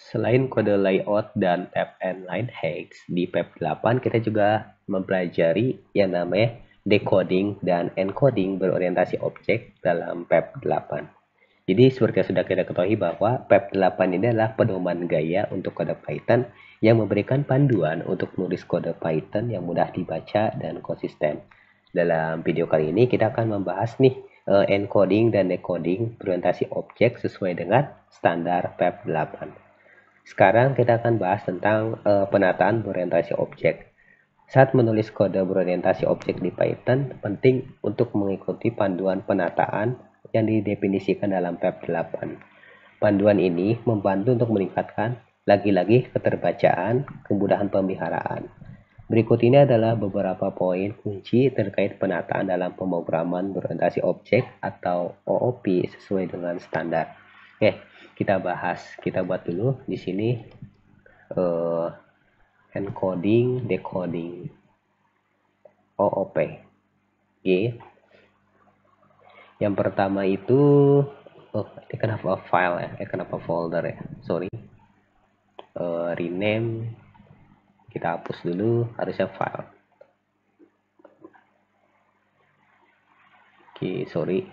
Selain kode layout dan tab and line hex, di PEP 8 kita juga mempelajari yang namanya decoding dan encoding berorientasi objek dalam PEP 8. Jadi seperti yang sudah kita ketahui bahwa PEP 8 ini adalah pedoman gaya untuk kode Python yang memberikan panduan untuk menulis kode Python yang mudah dibaca dan konsisten. Dalam video kali ini kita akan membahas nih encoding dan decoding berorientasi objek sesuai dengan standar PEP 8. Sekarang kita akan bahas tentang penataan berorientasi objek. Saat menulis kode berorientasi objek di Python, penting untuk mengikuti panduan penataan yang didefinisikan dalam PEP 8. Panduan ini membantu untuk meningkatkan lagi-lagi keterbacaan, kemudahan pemeliharaan. Berikut ini adalah beberapa poin kunci terkait penataan dalam pemrograman berorientasi objek atau OOP sesuai dengan standar. Oke, kita bahas. Kita buat dulu di sini encoding, decoding, OOP. Oke. Yang pertama itu, ini kenapa file ya? Kenapa folder ya? Sorry. Rename. Kita hapus dulu, harusnya file. Oke, sorry.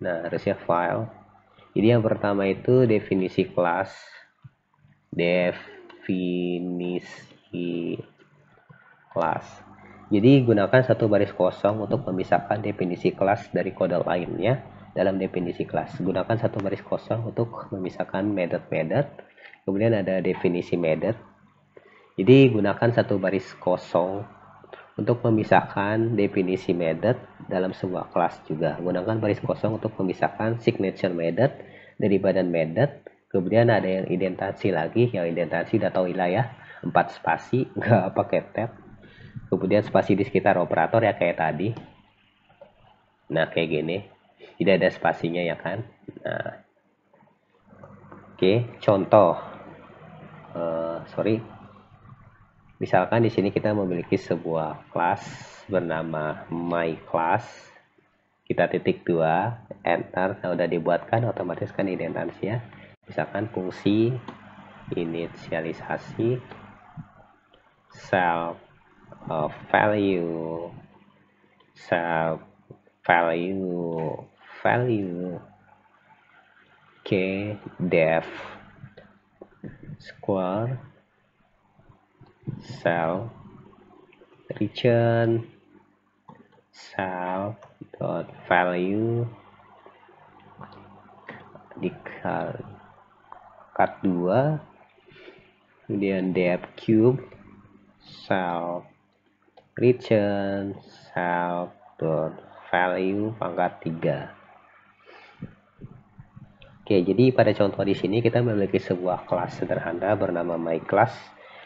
Nah, harusnya file. Jadi yang pertama itu definisi kelas. Definisi kelas. Jadi gunakan satu baris kosong untuk memisahkan definisi kelas dari kode lainnya dalam definisi kelas. Gunakan satu baris kosong untuk memisahkan method-method. Kemudian ada definisi method. Jadi gunakan satu baris kosong untuk memisahkan definisi method dalam sebuah kelas juga. Gunakan baris kosong untuk memisahkan signature method dari badan method. Kemudian ada yang indentasi lagi, yang indentasi udah tahu lah ya, 4 spasi, nggak pakai tab. Kemudian spasi di sekitar operator ya kayak tadi. Nah kayak gini, tidak ada spasinya ya kan. Nah, oke, contoh. Misalkan di sini kita memiliki sebuah kelas bernama myClass. Kita titik 2, enter. Nah, udah dibuatkan otomatis kan indentasinya. Misalkan fungsi inisialisasi self value def square self return self dot value di cut 2, kemudian def cube self return self dot value pangkat 3. Oke, jadi pada contoh di sini kita memiliki sebuah kelas sederhana bernama myClass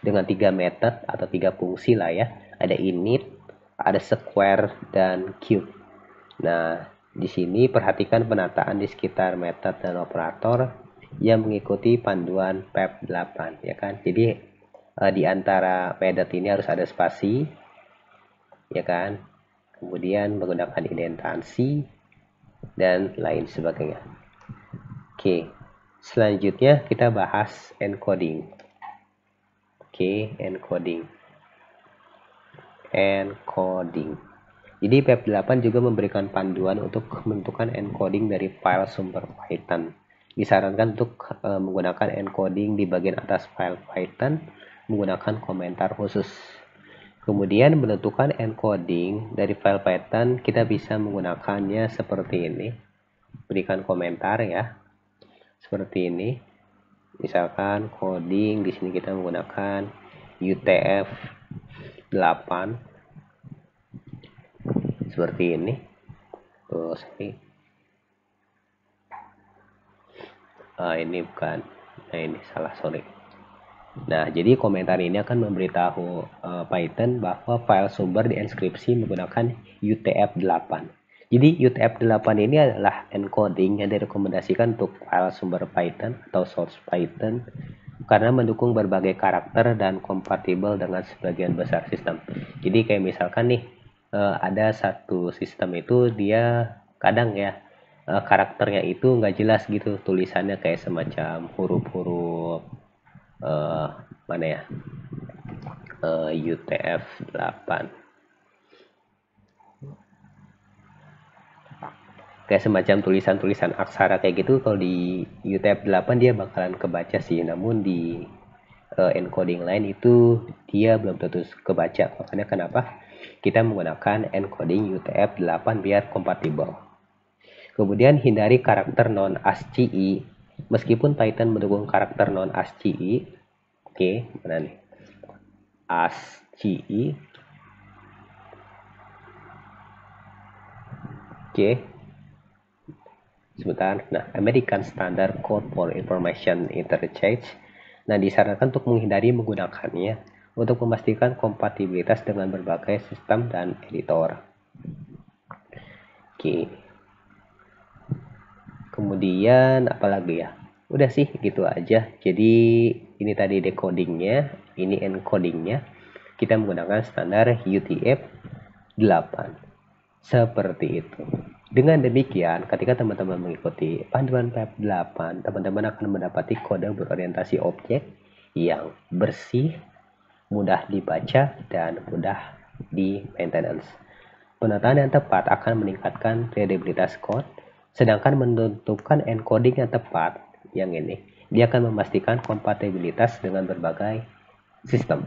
dengan 3 method atau 3 fungsi lah ya. Ada init, ada square, dan cube. Nah, di sini perhatikan penataan di sekitar method dan operator yang mengikuti panduan PEP 8 ya kan. Jadi di antara method ini harus ada spasi ya kan. Kemudian menggunakan indentasi dan lain sebagainya. Oke, selanjutnya kita bahas encoding. Oke, encoding. Jadi PEP 8 juga memberikan panduan untuk menentukan encoding dari file sumber Python. Disarankan untuk menggunakan encoding di bagian atas file Python menggunakan komentar khusus. Kemudian menentukan encoding dari file Python kita bisa menggunakannya seperti ini. Berikan komentar ya. Seperti ini. Misalkan coding di sini kita menggunakan UTF-8 seperti ini. Terus ini bukan. Nah, ini salah, sorry. Nah, jadi komentar ini akan memberitahu Python bahwa file sumber dienkripsi menggunakan UTF-8. Jadi UTF-8 ini adalah encoding yang direkomendasikan untuk file sumber Python atau source Python karena mendukung berbagai karakter dan kompatibel dengan sebagian besar sistem. Jadi kayak misalkan nih ada satu sistem itu dia kadang ya karakternya itu nggak jelas gitu, tulisannya kayak semacam huruf-huruf mana ya, UTF-8 kayak semacam tulisan-tulisan aksara kayak gitu. Kalau di UTF-8 dia bakalan kebaca sih, namun di encoding lain itu dia belum tentu kebaca. Makanya kenapa kita menggunakan encoding UTF-8 biar kompatibel. Kemudian hindari karakter non ASCII. Meskipun Python mendukung karakter non ASCII, oke, mana nih? ASCII, oke, sebentar. Nah, American Standard Code for Information Interchange. Nah, disarankan untuk menghindari menggunakannya untuk memastikan kompatibilitas dengan berbagai sistem dan editor. Oke. Kemudian apalagi ya? Udah sih gitu aja. Jadi ini tadi decodingnya, ini encodingnya. Kita menggunakan standar UTF-8. Seperti itu. Dengan demikian, ketika teman-teman mengikuti panduan PEP 8, teman-teman akan mendapati kode berorientasi objek yang bersih, mudah dibaca, dan mudah di maintenance. Penataan yang tepat akan meningkatkan kredibilitas code, sedangkan menentukan encoding yang tepat, yang ini, dia akan memastikan kompatibilitas dengan berbagai sistem.